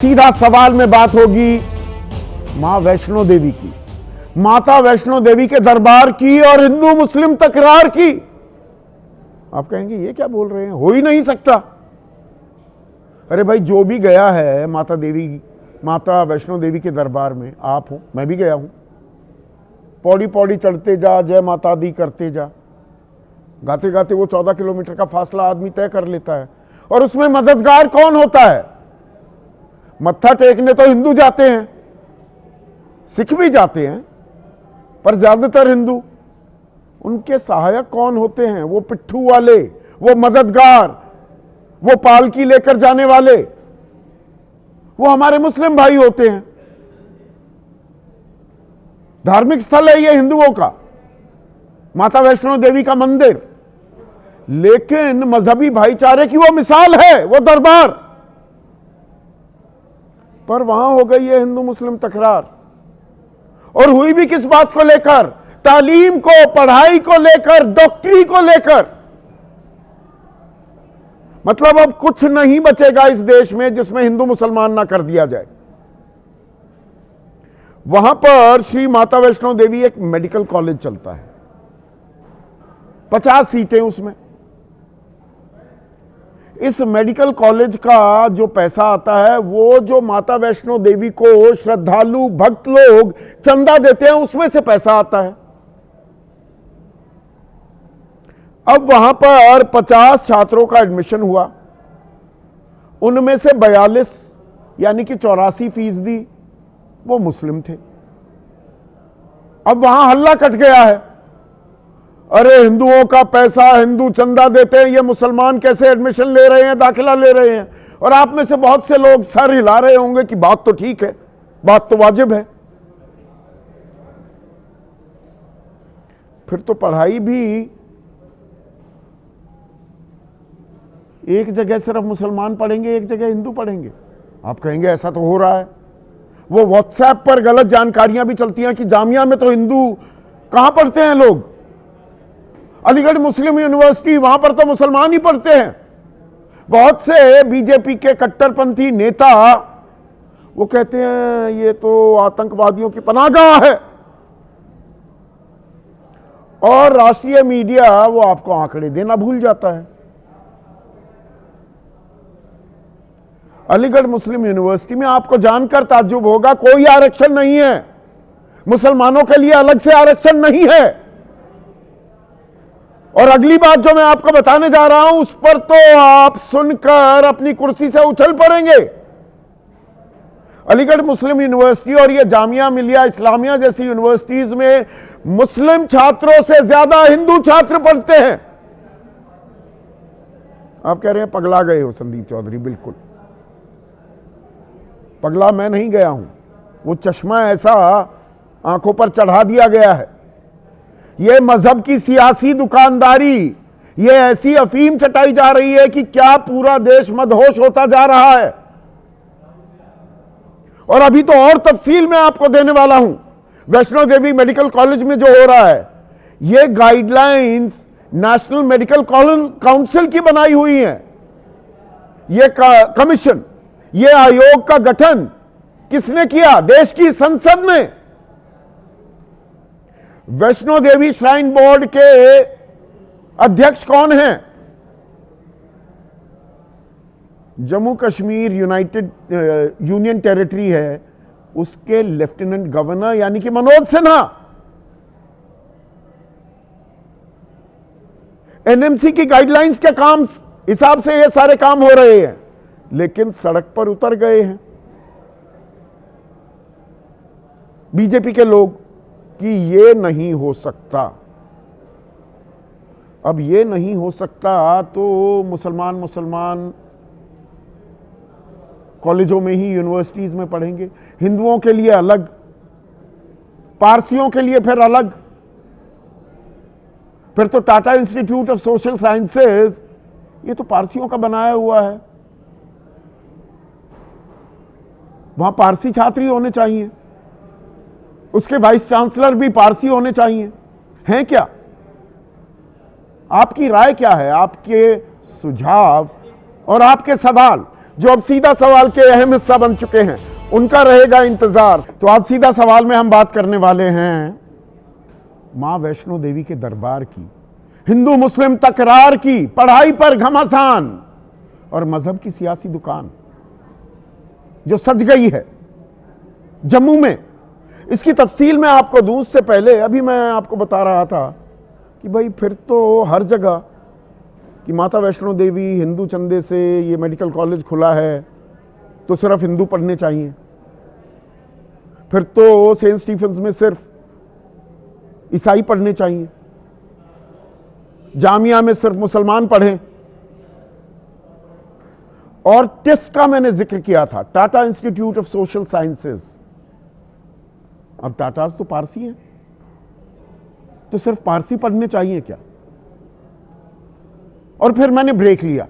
सीधा सवाल में बात होगी मां वैष्णो देवी की, माता वैष्णो देवी के दरबार की और हिंदू मुस्लिम तकरार की। आप कहेंगे ये क्या बोल रहे हैं, हो ही नहीं सकता। अरे भाई, जो भी गया है माता वैष्णो देवी के दरबार में, आप हो, मैं भी गया हूं, पौड़ी पौड़ी चढ़ते जा, जय माता दी करते जा, गाते गाते वो 14 किलोमीटर का फासला आदमी तय कर लेता है। और उसमें मददगार कौन होता है? मत्था टेकने तो हिंदू जाते हैं, सिख भी जाते हैं, पर ज्यादातर हिंदू। उनके सहायक कौन होते हैं? वो पिट्ठू वाले, वो मददगार, वो पालकी लेकर जाने वाले, वो हमारे मुस्लिम भाई होते हैं। धार्मिक स्थल है ये हिंदुओं का, माता वैष्णो देवी का मंदिर, लेकिन मजहबी भाईचारे की वो मिसाल है, वो दरबार। पर वहां हो गई है हिंदू मुस्लिम तकरार, और हुई भी किस बात को लेकर? तालीम को, पढ़ाई को लेकर, डॉक्टरी को लेकर। मतलब अब कुछ नहीं बचेगा इस देश में जिसमें हिंदू मुसलमान ना कर दिया जाए। वहां पर श्री माता वैष्णो देवी एक मेडिकल कॉलेज चलता है, 50 सीटें उसमें। इस मेडिकल कॉलेज का जो पैसा आता है, वो जो माता वैष्णो देवी को श्रद्धालु भक्त लोग चंदा देते हैं, उसमें से पैसा आता है। अब वहां पर 50 छात्रों का एडमिशन हुआ, उनमें से 42 यानी कि 84% वो मुस्लिम थे। अब वहां हल्ला कट गया है, अरे हिंदुओं का पैसा हिंदू चंदा देते हैं, ये मुसलमान कैसे एडमिशन ले रहे हैं, दाखिला ले रहे हैं। और आप में से बहुत से लोग सर हिला रहे होंगे कि बात तो ठीक है, बात तो वाजिब है। फिर तो पढ़ाई भी एक जगह सिर्फ मुसलमान पढ़ेंगे, एक जगह हिंदू पढ़ेंगे। आप कहेंगे ऐसा तो हो रहा है। वो व्हाट्सएप पर गलत जानकारियां भी चलती हैं कि जामिया में तो हिंदू कहां पढ़ते हैं लोग, अलीगढ़ मुस्लिम यूनिवर्सिटी, वहां पर तो मुसलमान ही पढ़ते हैं। बहुत से बीजेपी के कट्टरपंथी नेता वो कहते हैं ये तो आतंकवादियों की पनाहगाह है, और राष्ट्रीय मीडिया वो आपको आंकड़े देना भूल जाता है। अलीगढ़ मुस्लिम यूनिवर्सिटी में आपको जानकर ताज्जुब होगा, कोई आरक्षण नहीं है, मुसलमानों के लिए अलग से आरक्षण नहीं है। और अगली बात जो मैं आपको बताने जा रहा हूं, उस पर तो आप सुनकर अपनी कुर्सी से उछल पड़ेंगे। अलीगढ़ मुस्लिम यूनिवर्सिटी और ये जामिया मिलिया इस्लामिया जैसी यूनिवर्सिटीज में मुस्लिम छात्रों से ज्यादा हिंदू छात्र पढ़ते हैं। आप कह रहे हैं पगला गए हो संदीप चौधरी। बिल्कुल पगला मैं नहीं गया हूं, वो चश्मा ऐसा आंखों पर चढ़ा दिया गया है। ये मजहब की सियासी दुकानदारी, ये ऐसी अफीम चटाई जा रही है कि क्या पूरा देश मदहोश होता जा रहा है। और अभी तो और तफसील मैं आपको देने वाला हूं। वैष्णो देवी मेडिकल कॉलेज में जो हो रहा है, ये गाइडलाइंस नेशनल मेडिकल काउंसिल की बनाई हुई है। ये कमीशन, ये आयोग का गठन किसने किया? देश की संसद ने। वैष्णो देवी श्राइन बोर्ड के अध्यक्ष कौन हैं? जम्मू कश्मीर यूनियन टेरिटरी है, उसके लेफ्टिनेंट गवर्नर यानी कि मनोज सिन्हा। एनएमसी की गाइडलाइंस के काम हिसाब से ये सारे काम हो रहे हैं, लेकिन सड़क पर उतर गए हैं बीजेपी के लोग कि ये नहीं हो सकता। अब ये नहीं हो सकता तो मुसलमान कॉलेजों में ही, यूनिवर्सिटीज में पढ़ेंगे, हिंदुओं के लिए अलग, पारसियों के लिए फिर अलग। फिर तो Tata institute of social sciences, ये तो पारसियों का बनाया हुआ है, वहां पारसी छात्र ही होने चाहिए, उसके वाइस चांसलर भी पारसी होने चाहिए। हैं क्या? आपकी राय क्या है? आपके सुझाव और आपके सवाल जो अब सीधा सवाल के अहम हिस्सा बन चुके हैं, उनका रहेगा इंतजार। तो आज सीधा सवाल में हम बात करने वाले हैं मां वैष्णो देवी के दरबार की, हिंदू मुस्लिम तकरार की, पढ़ाई पर घमासान और मजहब की सियासी दुकान जो सज गई है जम्मू में। इसकी तफसील मैं आपको दूं उससे पहले अभी मैं आपको बता रहा था कि भाई फिर तो हर जगह कि माता वैष्णो देवी हिंदू चंदे से ये मेडिकल कॉलेज खुला है तो सिर्फ हिंदू पढ़ने चाहिए, फिर तो सेंट स्टीफेंस में सिर्फ ईसाई पढ़ने चाहिए, जामिया में सिर्फ मुसलमान पढ़ें। और टिस का मैंने जिक्र किया था, Tata institute of social sciences. अब टाटास तो पारसी हैं, तो सिर्फ पारसी पढ़ने चाहिए क्या? और फिर मैंने ब्रेक लिया।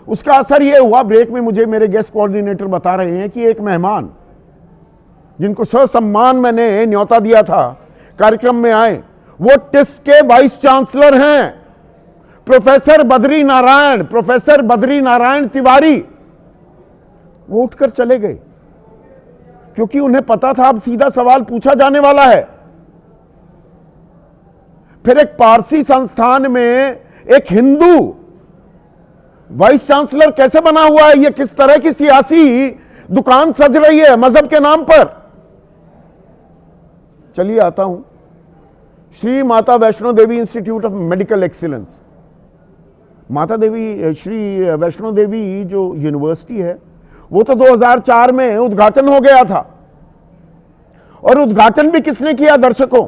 उसका असर यह हुआ, ब्रेक में मुझे मेरे गेस्ट कोऑर्डिनेटर बता रहे हैं कि एक मेहमान जिनको ससम्मान मैंने न्योता दिया था कार्यक्रम में आए, वो टिस के वाइस चांसलर हैं प्रोफेसर बद्री नारायण तिवारी। वो उठकर चले गए क्योंकि उन्हें पता था अब सीधा सवाल पूछा जाने वाला है। फिर एक पारसी संस्थान में एक हिंदू वाइस चांसलर कैसे बना हुआ है? यह किस तरह की सियासी दुकान सज रही है मजहब के नाम पर? चलिए आता हूं Shri Mata Vaishno Devi institute of medical excellence. Shri Vaishno Devi जो यूनिवर्सिटी है वो तो 2004 में उद्घाटन हो गया था। और उद्घाटन भी किसने किया दर्शकों?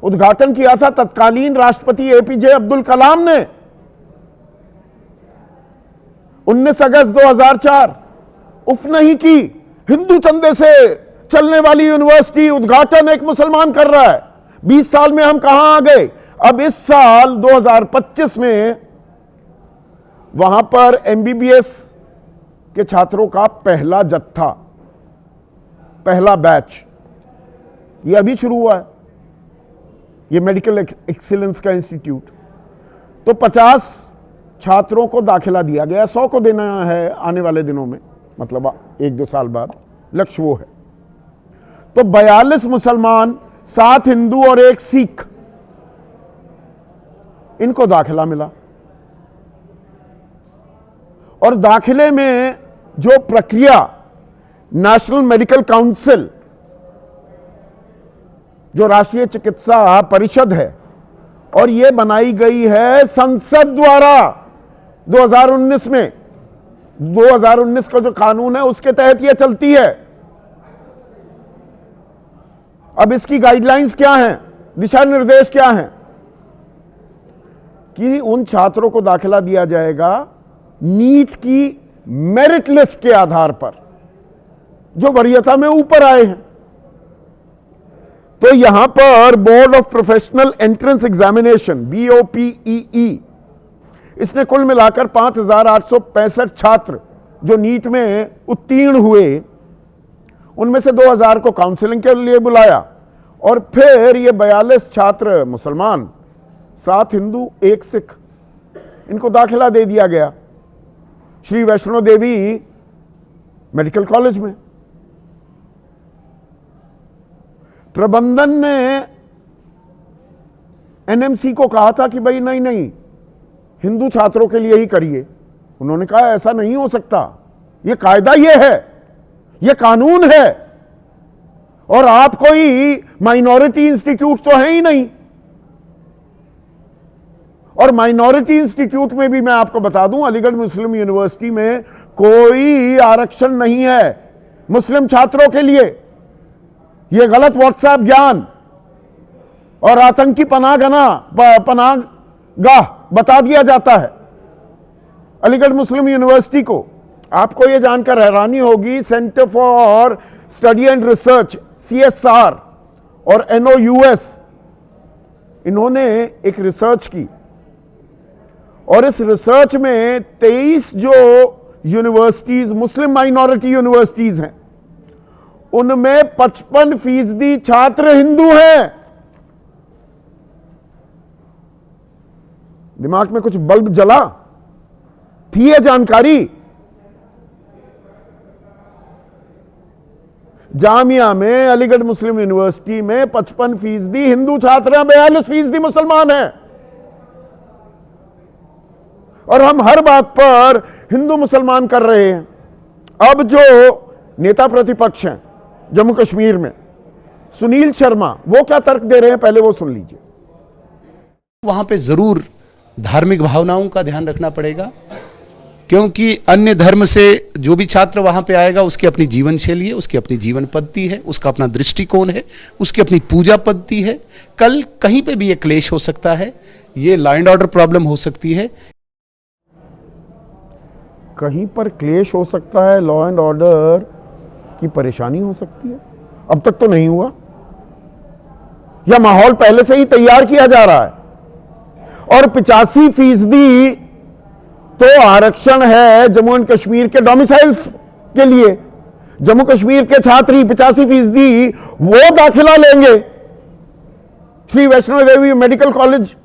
उद्घाटन किया था तत्कालीन राष्ट्रपति एपीजे अब्दुल कलाम ने। 19 अगस्त 2004। उफ नहीं की, हिंदू चंदे से चलने वाली यूनिवर्सिटी उद्घाटन एक मुसलमान कर रहा है। 20 साल में हम कहां आ गए? अब इस साल 2025 में वहां पर एमबीबीएस के छात्रों का पहला जत्था, पहला बैच, ये अभी शुरू हुआ है, ये मेडिकल एक्सीलेंस का इंस्टीट्यूट। तो 50 छात्रों को दाखिला दिया गया, 100 को देना है आने वाले दिनों में, मतलब 1-2 साल बाद, लक्ष्य वो है। तो 42 मुसलमान, 7 हिंदू और 1 सिख, इनको दाखिला मिला। और दाखिले में जो प्रक्रिया नेशनल मेडिकल काउंसिल, जो राष्ट्रीय चिकित्सा परिषद है, और यह बनाई गई है संसद द्वारा 2019 में, 2019 का जो कानून है उसके तहत यह चलती है। अब इसकी गाइडलाइंस क्या हैं, दिशा निर्देश क्या हैं? कि उन छात्रों को दाखिला दिया जाएगा नीट की मेरिट लिस्ट के आधार पर, जो वरीयता में ऊपर आए हैं। तो यहां पर board of professional entrance examination BOPEE, इसने कुल मिलाकर 5,865 छात्र जो नीट में उत्तीर्ण हुए, उनमें से 2,000 को काउंसलिंग के लिए बुलाया। और फिर ये 42 छात्र मुसलमान, 7 हिंदू, 1 सिख, इनको दाखिला दे दिया गया श्री वैष्णो देवी मेडिकल कॉलेज में। प्रबंधन ने एनएमसी को कहा था कि भाई नहीं, हिंदू छात्रों के लिए ही करिए। उन्होंने कहा ऐसा नहीं हो सकता, यह कायदा ये है, यह कानून है, और आप कोई माइनॉरिटी इंस्टीट्यूट तो है ही नहीं। और माइनॉरिटी इंस्टीट्यूट में भी मैं आपको बता दूं, अलीगढ़ मुस्लिम यूनिवर्सिटी में कोई आरक्षण नहीं है मुस्लिम छात्रों के लिए। यह गलत व्हाट्सएप ज्ञान और आतंकी पनाहगाह बता दिया जाता है अलीगढ़ मुस्लिम यूनिवर्सिटी को। आपको यह जानकर हैरानी होगी, centre for study and research CSR और NOUS, इन्होंने एक रिसर्च की, और इस रिसर्च में 23 जो यूनिवर्सिटीज मुस्लिम माइनॉरिटी यूनिवर्सिटीज हैं, उनमें 55% छात्र हिंदू हैं। दिमाग में कुछ बल्ब जला? थी यह जानकारी? जामिया में, अलीगढ़ मुस्लिम यूनिवर्सिटी में 55% हिंदू छात्र हैं, 42% मुसलमान हैं। और हम हर बात पर हिंदू मुसलमान कर रहे हैं। अब जो नेता प्रतिपक्ष हैं जम्मू कश्मीर में, सुनील शर्मा, वो क्या तर्क दे रहे हैं, पहले वो सुन लीजिए। वहां पे जरूर धार्मिक भावनाओं का ध्यान रखना पड़ेगा, क्योंकि अन्य धर्म से जो भी छात्र वहां पे आएगा उसकी अपनी जीवन शैली है, उसकी अपनी जीवन पद्धति है, उसका अपना दृष्टिकोण है, उसकी अपनी पूजा पद्धति है। कल कहीं पे भी ये क्लेश हो सकता है, ये लॉ एंड ऑर्डर प्रॉब्लम हो सकती है, कहीं पर क्लेश हो सकता है, लॉ एंड ऑर्डर की परेशानी हो सकती है। अब तक तो नहीं हुआ, या माहौल पहले से ही तैयार किया जा रहा है। और 85% तो आरक्षण है जम्मू एंड कश्मीर के डोमिसाइल्स के लिए। जम्मू कश्मीर के छात्र ही 85% वो दाखिला लेंगे श्री वैष्णो देवी मेडिकल कॉलेज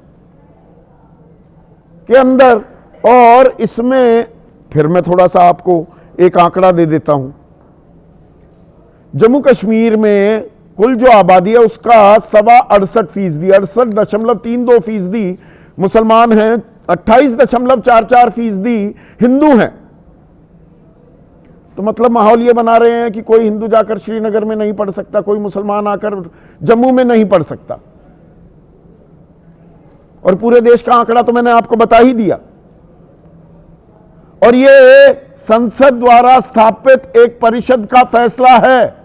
के अंदर। और इसमें फिर मैं थोड़ा सा आपको एक आंकड़ा दे देता हूं। जम्मू कश्मीर में कुल जो आबादी है उसका 68%, 68.32% मुसलमान हैं, 28.44% हिंदू हैं। तो मतलब माहौल ये बना रहे हैं कि कोई हिंदू जाकर श्रीनगर में नहीं पढ़ सकता, कोई मुसलमान आकर जम्मू में नहीं पढ़ सकता। और पूरे देश का आंकड़ा तो मैंने आपको बता ही दिया। और ये संसद द्वारा स्थापित एक परिषद का फैसला है।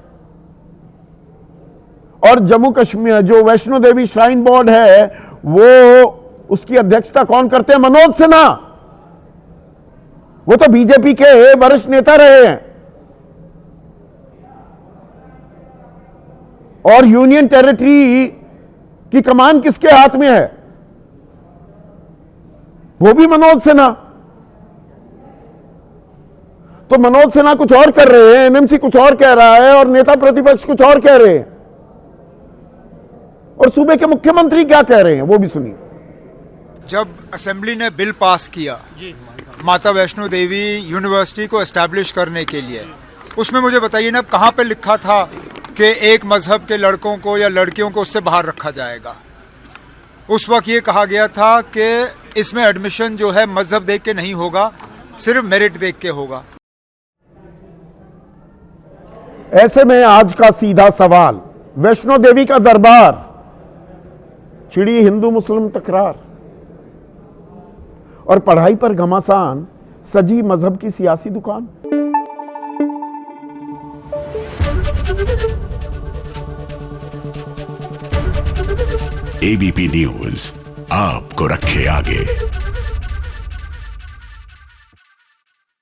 और जम्मू कश्मीर जो वैष्णो देवी श्राइन बोर्ड है, वो उसकी अध्यक्षता कौन करते हैं? मनोज सिन्हा। वो तो बीजेपी के वरिष्ठ नेता रहे हैं। और यूनियन टेरिटरी की कमान किसके हाथ में है? वो भी मनोज सिन्हा। तो मनोज सिन्हा कुछ और कर रहे हैं, एनएमसी कुछ और कह रहा है, और नेता प्रतिपक्ष कुछ और कह रहे हैं। और सूबे के मुख्यमंत्री क्या कह रहे हैं वो भी सुनिए। जब असेंबली ने बिल पास किया माता वैष्णो देवी यूनिवर्सिटी को एस्टैब्लिश करने के लिए, उसमें मुझे बताइए ना, कहाँ पे लिखा था कि एक मजहब के लड़कों को या लड़कियों को उससे बाहर रखा जाएगा? उस वक्त ये कहा गया था कि इसमें एडमिशन जो है मजहब देख के नहीं होगा, सिर्फ मेरिट देख के होगा। ऐसे में आज का सीधा सवाल, वैष्णो देवी का दरबार, छिड़ी हिंदू मुस्लिम तकरार, और पढ़ाई पर घमासान सजी मजहब की सियासी दुकान। एबीपी न्यूज आपको रखे आगे।